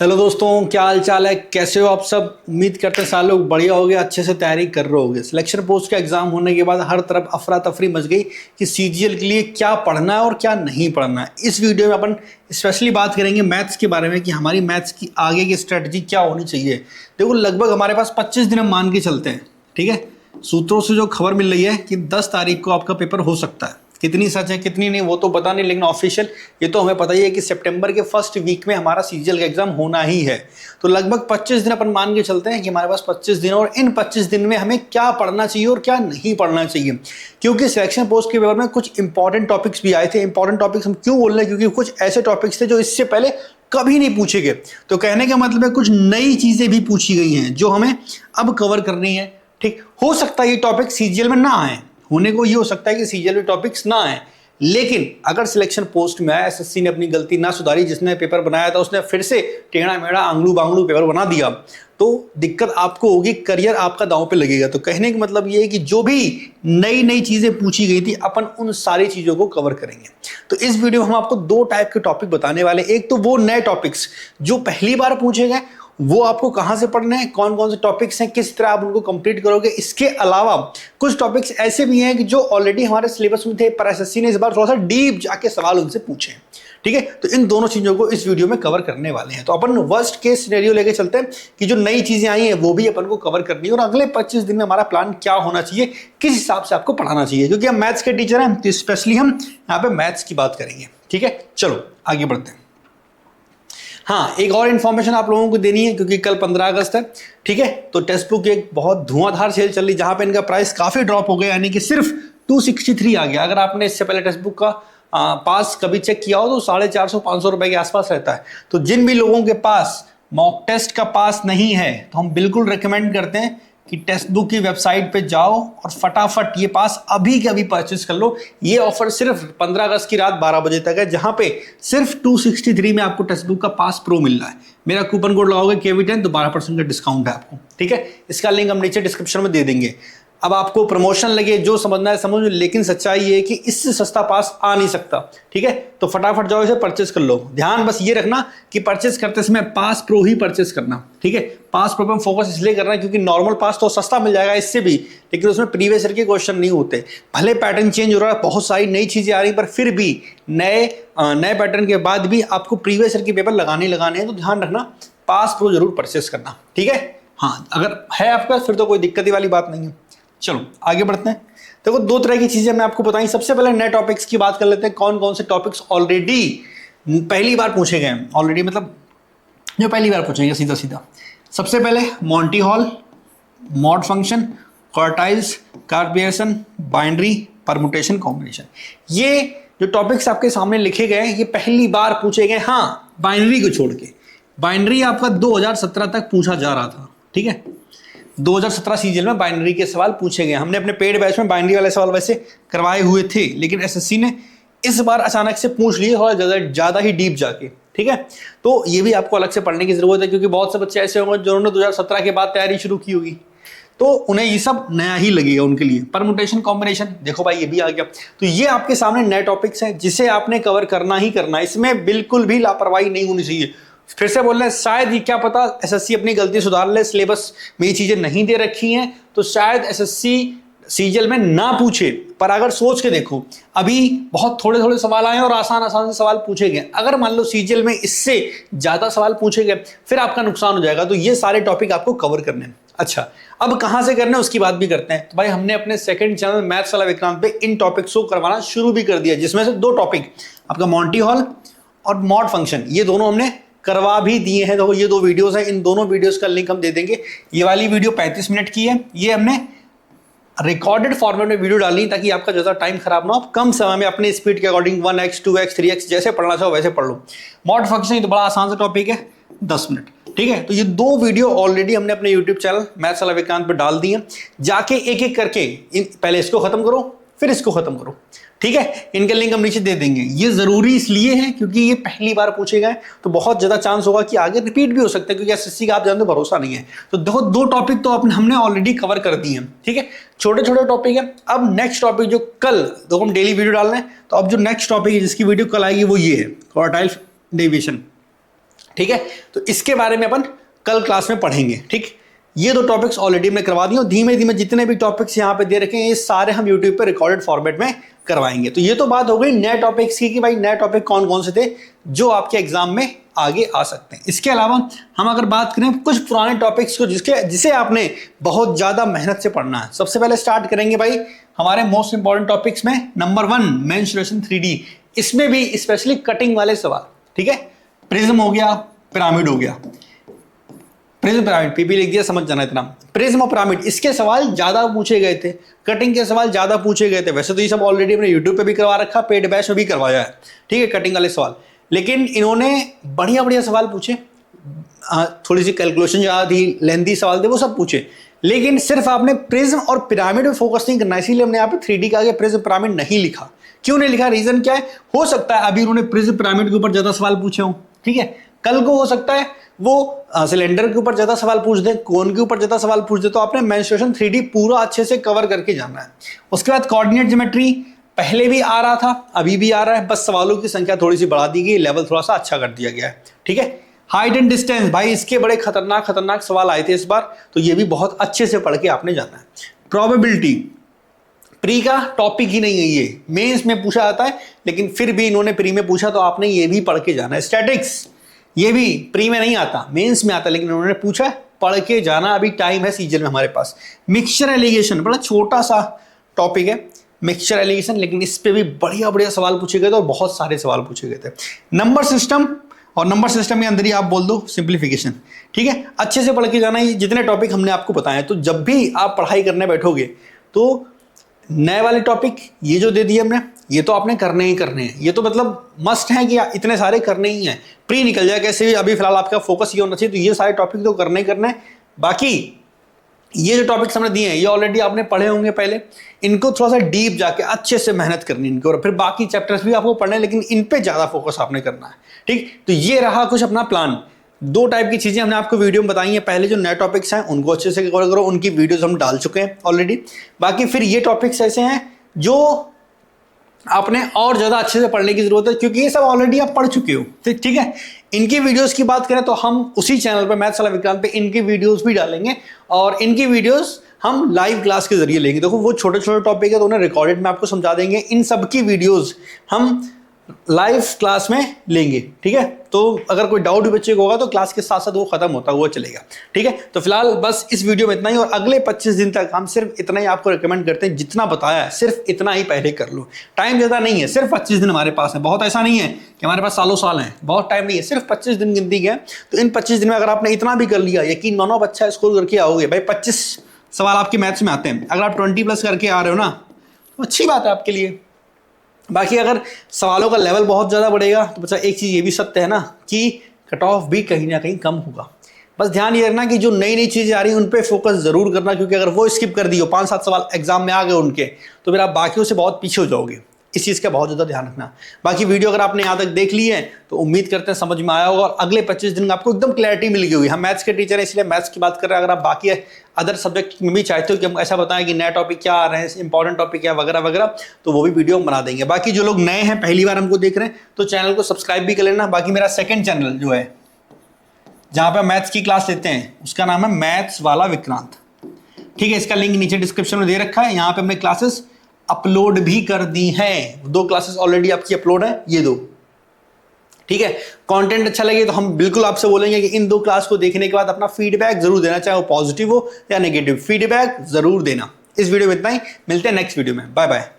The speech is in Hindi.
हेलो दोस्तों, क्या हाल चाल है? कैसे हो आप सब? उम्मीद करते हैं सारे लोग बढ़िया हो गए, अच्छे से तैयारी कर रहे होगे। सिलेक्शन पोस्ट का एग्जाम होने के बाद हर तरफ अफरा तफरी मच गई कि सीजीएल के लिए क्या पढ़ना है और क्या नहीं पढ़ना है। इस वीडियो में अपन स्पेशली बात करेंगे मैथ्स के बारे में कि हमारी मैथ्स की आगे की स्ट्रेटजी क्या होनी चाहिए। देखो, लगभग हमारे पास 25 दिन हम मान के चलते हैं, ठीक है। सूत्रों से जो खबर मिल रही है कि 10 तारीख को आपका पेपर हो सकता है। कितनी सच है कितनी नहीं वो तो पता नहीं, लेकिन ऑफिशियल ये तो हमें पता ही है कि सितंबर के फर्स्ट वीक में हमारा सीजीएल का एग्जाम होना ही है। तो लगभग 25 दिन अपन मान के चलते हैं कि हमारे पास 25 दिन, और इन 25 दिन में हमें क्या पढ़ना चाहिए और क्या नहीं पढ़ना चाहिए। क्योंकि सिलेक्शन पोस्ट के पेपर में कुछ इंपॉर्टेंट टॉपिक्स भी आए थे। इंपॉर्टेंट टॉपिक्स हम क्यों बोल रहे हैं? क्योंकि कुछ ऐसे टॉपिक्स थे जो इससे पहले कभी नहीं पूछे गए। तो कहने का मतलब है कुछ नई चीजें भी पूछी गई हैं जो हमें अब कवर करनी है। ठीक, हो सकता है ये टॉपिक सीजीएल में ना आए, होने को ये हो सकता है कि सीजीएल में टॉपिक्स ना आए, लेकिन अगर सिलेक्शन पोस्ट में आया, एसएससी ने अपनी गलती ना सुधारी, जिसने पेपर बनाया था उसने फिर से टेढ़ा मेढ़ा आंगलू बांगलू पेपर बना दिया, तो दिक्कत आपको होगी, करियर आपका दांव पे लगेगा। तो कहने का मतलब ये है कि जो भी नई नई चीजें पूछी गई थी अपन उन सारी चीजों को कवर करेंगे। तो इस वीडियो में हम आपको दो टाइप के टॉपिक बताने वाले। एक तो वो नए टॉपिक्स जो पहली बार पूछे गए, वो आपको कहां से पढ़ने हैं, कौन कौन से टॉपिक्स हैं, किस तरह आप उनको कंप्लीट करोगे। इसके अलावा कुछ टॉपिक्स ऐसे भी हैं कि जो ऑलरेडी हमारे सिलेबस में थे, पर एसएससी ने इस बार थोड़ा सा डीप जाके सवाल उनसे पूछे। ठीक है, तो इन दोनों चीजों को इस वीडियो में कवर करने वाले हैं। तो अपन वर्स्ट केस सिनेरियो लेके चलते हैं कि जो नई चीजें आई हैं वो भी अपन को कवर करनी है, और अगले 25 दिन में हमारा प्लान क्या होना चाहिए, किस हिसाब से आपको पढ़ाना चाहिए। क्योंकि हम मैथ्स के टीचर हैं तो स्पेशली हम यहाँ पे मैथ्स की बात करेंगे। ठीक है, चलो आगे बढ़ते हैं। हाँ, एक और इन्फॉर्मेशन आप लोगों को देनी है क्योंकि कल 15 अगस्त है। ठीक है, तो टेक्स्ट बुक की एक बहुत धुआंधार सेल चल रही, जहां पे इनका प्राइस काफी ड्रॉप हो गया, यानी कि सिर्फ 263 आ गया। अगर आपने इससे पहले टेक्स्ट बुक का पास कभी चेक किया हो तो 450-500 रुपए के आसपास रहता है। तो जिन भी लोगों के पास मॉक टेस्ट का पास नहीं है, तो हम बिल्कुल रिकमेंड करते हैं कि टेक्स्ट बुक की वेबसाइट पे जाओ और फटाफट ये पास अभी के अभी परचेस कर लो। ये ऑफर सिर्फ 15 अगस्त की रात 12 बजे तक है, जहां पे सिर्फ 263 में आपको टेक्स्ट बुक का पास प्रो मिल रहा है। मेरा कूपन कोड लगाओगे KV10 तो 12% का डिस्काउंट है आपको। ठीक है, इसका लिंक हम नीचे डिस्क्रिप्शन में दे देंगे। अब आपको प्रमोशन लगे, जो समझना है समझ, लेकिन सच्चाई ये है कि इससे सस्ता पास आ नहीं सकता। ठीक है, तो फटाफट जाओ इसे परचेस कर लो। ध्यान बस ये रखना कि परचेस करते समय पास प्रो ही परचेस करना। ठीक है, पास प्रो पर फोकस इसलिए करना है क्योंकि नॉर्मल पास तो सस्ता मिल जाएगा इससे भी, लेकिन उसमें प्रीवियस ईयर के क्वेश्चन नहीं होते। भले पैटर्न चेंज हो रहा है, बहुत सारी नई चीजें आ रही, पर फिर भी नए पैटर्न के बाद भी आपको प्रीवियस ईयर के पेपर लगाने हैं। तो ध्यान रखना, पास प्रो जरूर परचेस करना। ठीक है, हाँ, अगर है आपका फिर तो कोई दिक्कत वाली बात नहीं है। चलो आगे बढ़ते हैं। देखो, दो तरह की चीजें मैं आपको बताई। सबसे पहले नए टॉपिक्स की बात कर लेते हैं। कौन कौन से टॉपिक्स ऑलरेडी पहली बार पूछे गए हैं, ऑलरेडी मतलब जो पहली बार पूछेंगे सीधा सीधा। सबसे पहले Monty hall, mod function, quartiles, Cartesian, binary, permutation, combination. ये जो टॉपिक्स आपके सामने लिखे गए हैं ये पहली बार पूछे गए। हाँ, बाइनरी को छोड़ के। बाइनरी आपका 2017 तक पूछा जा रहा था। ठीक है, 2017 सीजीएल में बाइनरी के सवाल पूछे गए। हमने अपने पेड बैच में बाइनरी वाले सवाल वैसे करवाए हुए थे, लेकिन एसएससी ने इस बार अचानक से पूछ लिए, थोड़ा ज्यादा ही डीप जाके। ठीक है, तो ये भी आपको अलग से पढ़ने की जरूरत है, क्योंकि बहुत से बच्चे ऐसे होंगे जिन्होंने 2017 के बाद तैयारी शुरू की होगी, तो उन्हें ये सब नया ही लगेगा उनके लिए। परमुटेशन, कॉम्बिनेशन, देखो भाई ये भी आ गया। तो ये आपके सामने नए टॉपिक्स हैं जिसे आपने कवर करना ही करना है। इसमें बिल्कुल भी लापरवाही नहीं होनी चाहिए। फिर से बोल रहे हैं, शायद ये क्या पता एसएससी अपनी गलती सुधार ले, सिलेबस में ये चीजें नहीं दे रखी हैं, तो शायद एसएससी सीजीएल में ना पूछे। पर अगर सोच के देखो, अभी बहुत थोड़े थोड़े सवाल आए और आसान आसान से सवाल पूछे गए। अगर मान लो सीजीएल में इससे ज्यादा सवाल पूछे गए, फिर आपका नुकसान हो जाएगा। तो ये सारे टॉपिक आपको कवर करने हैं। अच्छा, अब कहां से करना है उसकी बात भी करते हैं। तो भाई हमने अपने सेकंड चैनल मैथ्स वाला विक्रांत पे इन टॉपिक्स को करवाना शुरू भी कर दिया, जिसमें से दो टॉपिक आपका मॉन्टी हॉल और मॉड फंक्शन, ये दोनों हमने करवा भी दिए हैं। तो ये दो वीडियोस हैं, इन दोनों वीडियोस का लिंक हम दे देंगे। ये वाली वीडियो 35 मिनट की है, ये हमने रिकॉर्डेड फॉर्मेट में वीडियो डाली ताकि आपका ज़्यादा टाइम खराब ना हो, कम समय में अपने स्पीड के अकॉर्डिंग 1x 2x 3x जैसे पढ़ना चाहो वैसे पढ़ लो। मॉड फंक्शन ये तो बड़ा आसान सा टॉपिक है, 10 मिनट। ठीक है, तो ये दो वीडियो ऑलरेडी हमने अपने यूट्यूब चैनल मैथ्स वाला विक्रांत पे डाल दिए। जाके एक एक करके पहले इसको खत्म करो, फिर इसको खत्म करो। ठीक है, इनके लिंक हम नीचे दे देंगे। ये जरूरी इसलिए है क्योंकि ये पहली बार पूछे गए, तो बहुत ज्यादा चांस होगा कि आगे रिपीट भी हो सकता है, क्योंकि एसएससी का आप जानते हो भरोसा नहीं है। तो देखो, दो टॉपिक तो हमने ऑलरेडी कवर कर दिए हैं। ठीक है, छोटे छोटे टॉपिक है। अब नेक्स्ट टॉपिक जो कल, देखो हम डेली वीडियो डाल रहे हैं, तो अब जो नेक्स्ट टॉपिक है जिसकी वीडियो कल आएगी वो ये है, क्वार्टाइल डेविएशन। ठीक है, तो इसके बारे में अपन कल क्लास में पढ़ेंगे। ठीक, ये 2 टॉपिक्स ऑलरेडी हमने करवा दिए और धीमे धीमे जितने भी टॉपिक्स यहाँ पे दे रखे हैं ये सारे हम यूट्यूब पे रिकॉर्डेड फॉर्मेट में करवाएंगे। तो ये तो बात हो गई नए टॉपिक्स की कि भाई नए टॉपिक कौन कौन से थे जो आपके एग्जाम में आगे आ सकते हैं। इसके अलावा हम अगर बात करें कुछ पुराने टॉपिक्स को जिसे आपने बहुत ज्यादा मेहनत से पढ़ना है, सबसे पहले स्टार्ट करेंगे भाई हमारे मोस्ट इंपॉर्टेंट टॉपिक्स में। नंबर 1 मेंस्ट्रुएशन 3D, इसमें भी स्पेशली कटिंग वाले सवाल। ठीक है, प्रिज्म हो गया, पिरामिड हो गया, प्रिज्म पिरामिड पीपी लिख दिया, समझ जाना इतना। प्रिज्म और पिरामिड इसके सवाल ज्यादा पूछे गए थे, कटिंग के सवाल ज्यादा पूछे गए थे। वैसे तो ये सब ऑलरेडी हमने यूट्यूब पे भी करवा रखा, पेड बैच में भी करवाया है। ठीक है, कटिंग वाले सवाल, लेकिन इन्होंने बढ़िया बढ़िया सवाल पूछे, थोड़ी सी कैलकुलेशन ज्यादा थी, लेंथी सवाल थे, वो सब पूछे, लेकिन सिर्फ आपने प्रिज्म और पिरामिड में फोकस नहीं करना। इसीलिए हमने यहाँ पे 3D के आगे प्रिज्म पिरामिड नहीं लिखा। क्यों नहीं लिखा, रीजन क्या है? हो सकता है अभी उन्होंने प्रिज्म पिरामिड के ऊपर ज्यादा सवाल पूछे हो, ठीक है, कल को हो सकता है वो सिलेंडर के ऊपर ज्यादा सवाल पूछ दे, कोन के ऊपर ज्यादा सवाल पूछ दे, तो आपने मेंस्ट्रुएशन 3D पूरा अच्छे से कवर करके जाना है। उसके बाद कोऑर्डिनेट ज्योमेट्री पहले भी आ रहा था, अभी भी आ रहा है, बस सवालों की संख्या थोड़ी सी बढ़ा दी गई, लेवल थोड़ा सा अच्छा कर दिया गया है। ठीक है, हाइट एंड डिस्टेंस, भाई इसके बड़े खतरनाक सवाल आए थे इस बार, तो ये भी बहुत अच्छे से पढ़ के आपने जाना है। प्रोबेबिलिटी प्री का टॉपिक ही नहीं है, ये मेंस में पूछा जाता है, लेकिन फिर भी इन्होंने प्री में पूछा तो आपने ये भी पढ़ के जाना है। स्टैटिक्स ये भी प्री में नहीं आता, मेंस में आता, लेकिन उन्होंने पूछा पढ़ के जाना, अभी टाइम है सीजन में हमारे पास। मिक्सचर एलिगेशन बड़ा छोटा सा टॉपिक है मिक्सचर एलिगेशन, लेकिन इस पे भी बढ़िया बढ़िया सवाल पूछे गए थे और बहुत सारे सवाल पूछे गए थे। नंबर सिस्टम, और नंबर सिस्टम के अंदर ही आप बोल दो सिंप्लीफिकेशन। ठीक है, अच्छे से पढ़ के जाना, ये जितने टॉपिक हमने आपको बताए। तो जब भी आप पढ़ाई करने बैठोगे तो नए वाले टॉपिक ये जो दे दिए हमने, ये तो आपने करने ही करने हैं, ये तो मतलब मस्ट है कि इतने सारे करने ही हैं। प्री निकल जाए कैसे भी, अभी फिलहाल आपका फोकस ये होना चाहिए, तो ये सारे टॉपिक तो करने ही करने हैं। बाकी ये जो टॉपिक्स हमने दिए हैं ये ऑलरेडी आपने पढ़े होंगे पहले, इनको थोड़ा सा डीप जाके अच्छे से मेहनत करनी इनके, और फिर बाकी चैप्टर्स भी आपको पढ़ने हैं, लेकिन इन पे ज्यादा फोकस आपने करना है। ठीक, तो ये रहा कुछ अपना प्लान। 2 टाइप की चीजें हमने आपको वीडियो में बताई हैं। पहले जो नए टॉपिक्स हैं उनको अच्छे से कवर करो, उनकी वीडियोस हम डाल चुके हैं ऑलरेडी। बाकी फिर ये टॉपिक्स ऐसे हैं जो आपने और ज्यादा अच्छे से पढ़ने की जरूरत है, क्योंकि ये सब ऑलरेडी आप पढ़ चुके हो। ठीक है, इनकी वीडियोस की बात करें तो हम उसी चैनल पर मैथ्स वाला विक्रांत पे इनकी वीडियोस भी डालेंगे, और इनकी वीडियोस हम लाइव क्लास के जरिए लेंगे। देखो वो छोटे छोटे टॉपिक है तो उन्हें रिकॉर्डेड में आपको समझा देंगे, इन सब की वीडियोस हम लाइव क्लास में लेंगे। ठीक है, तो अगर कोई डाउट भी बच्चे को होगा तो क्लास के साथ साथ वो खत्म होता हुआ चलेगा। ठीक है, तो फिलहाल बस इस वीडियो में इतना ही, और अगले 25 दिन तक हम सिर्फ इतना ही आपको रिकमेंड करते हैं, जितना बताया है सिर्फ इतना ही पहले कर लो। टाइम ज्यादा नहीं है, सिर्फ 25 दिन हमारे पास है, बहुत ऐसा नहीं है कि हमारे पास सालों साल हैं, बहुत टाइम नहीं है, सिर्फ 25 दिन गिनती है। तो इन 25 दिन में अगर आपने इतना भी कर लिया, यकीन मानो आप अच्छा स्कोर करके आओगे। भाई 25 सवाल आपके मैथ्स में आते हैं, अगर आप 20+ करके आ रहे हो ना तो अच्छी बात है आपके लिए। बाकी अगर सवालों का लेवल बहुत ज़्यादा बढ़ेगा तो बच्चा एक चीज़ ये भी सत्य है ना कि कट ऑफ भी कहीं ना कहीं कम होगा। बस ध्यान ये रखना कि जो नई नई चीज़ें आ रही हैं उन पे फोकस ज़रूर करना, क्योंकि अगर वो स्किप कर दियो, 5-7 सवाल एग्जाम में आ गए उनके, तो फिर आप बाकियों से बहुत पीछे हो जाओगे। इस चीज़ का बहुत ज़्यादा ध्यान रखना। बाकी वीडियो अगर आपने यहाँ तक देख ली है तो उम्मीद करते हैं समझ में आया होगा, और अगले 25 दिन में आपको एकदम क्लैरिटी मिल गई होगी। हम मैथ्स के टीचर हैं इसलिए मैथ्स की बात कर रहे हैं, अगर आप बाकी अदर सब्जेक्ट में भी चाहते हो कि हम ऐसा बताएं कि नया टॉपिक क्या आ रहे हैं, इंपॉर्टेंट टॉपिक क्या वगैरह वगैरह, तो वो भी वीडियो हम बना देंगे। बाकी जो लोग नए हैं, पहली बार हमको देख रहे हैं, तो चैनल को सब्सक्राइब भी कर लेना। बाकी मेरा सेकंड चैनल जो है जहाँ पे मैथ्स की क्लास लेते हैं उसका नाम है मैथ्स वाला विक्रांत। ठीक है, इसका लिंक नीचे डिस्क्रिप्शन में दे रखा है। यहाँ पे हमने क्लासेस अपलोड भी कर दी हैं, 2 क्लासेस ऑलरेडी आपकी अपलोड है, ये 2। ठीक है, कंटेंट अच्छा लगे तो हम बिल्कुल आपसे बोलेंगे कि इन 2 क्लास को देखने के बाद अपना फीडबैक जरूर देना, चाहे वो पॉजिटिव हो या नेगेटिव, फीडबैक जरूर देना। इस वीडियो में इतना ही, मिलते हैं नेक्स्ट वीडियो में, बाय बाय।